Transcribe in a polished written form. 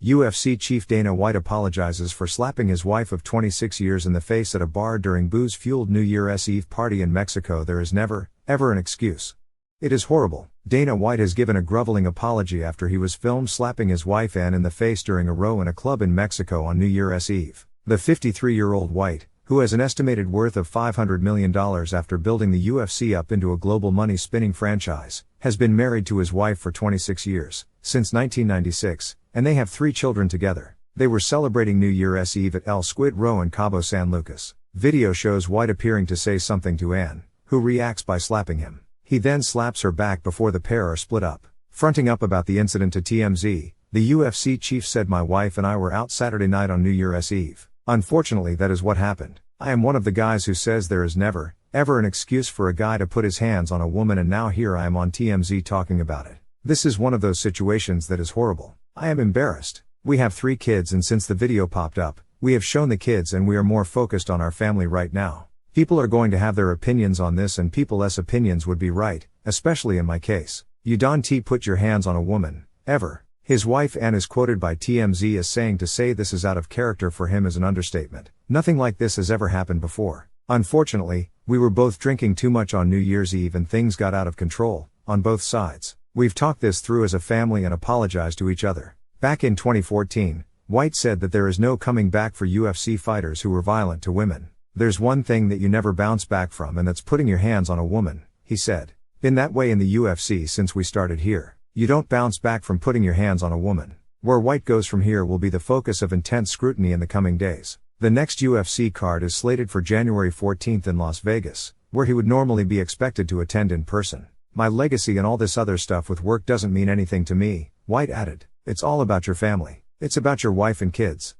UFC chief Dana White apologizes for slapping his wife of 26 years in the face at a bar during booze-fueled New Year's Eve party in Mexico. There is never, ever an excuse. It is horrible. Dana White has given a groveling apology after he was filmed slapping his wife Ann in the face during a row in a club in Mexico on New Year's Eve. The 53-year-old White, who has an estimated worth of $500 million after building the UFC up into a global money-spinning franchise, has been married to his wife for 26 years, since 1996, and they have 3 children together. They were celebrating New Year's Eve at El Squid Row in Cabo San Lucas. Video shows White appearing to say something to Ann, who reacts by slapping him. He then slaps her back before the pair are split up. Fronting up about the incident to TMZ, the UFC chief said, "My wife and I were out Saturday night on New Year's Eve. Unfortunately, that is what happened. I am one of the guys who says there is never, ever an excuse for a guy to put his hands on a woman, and now here I am on TMZ talking about it. This is one of those situations that is horrible. I am embarrassed. We have 3 kids, and since the video popped up, we have shown the kids and we are more focused on our family right now. People are going to have their opinions on this, and people's opinions would be right, especially in my case. You don't put your hands on a woman, ever." His wife Ann is quoted by TMZ as saying, "To say this is out of character for him is an understatement. Nothing like this has ever happened before. Unfortunately, we were both drinking too much on New Year's Eve and things got out of control, on both sides. We've talked this through as a family and apologized to each other." Back in 2014, White said that there is no coming back for UFC fighters who were violent to women. "There's one thing that you never bounce back from, and that's putting your hands on a woman," he said. "Been that way in the UFC since we started here. You don't bounce back from putting your hands on a woman." Where White goes from here will be the focus of intense scrutiny in the coming days. The next UFC card is slated for January 14th in Las Vegas, where he would normally be expected to attend in person. "My legacy and all this other stuff with work doesn't mean anything to me," White added. "It's all about your family. It's about your wife and kids.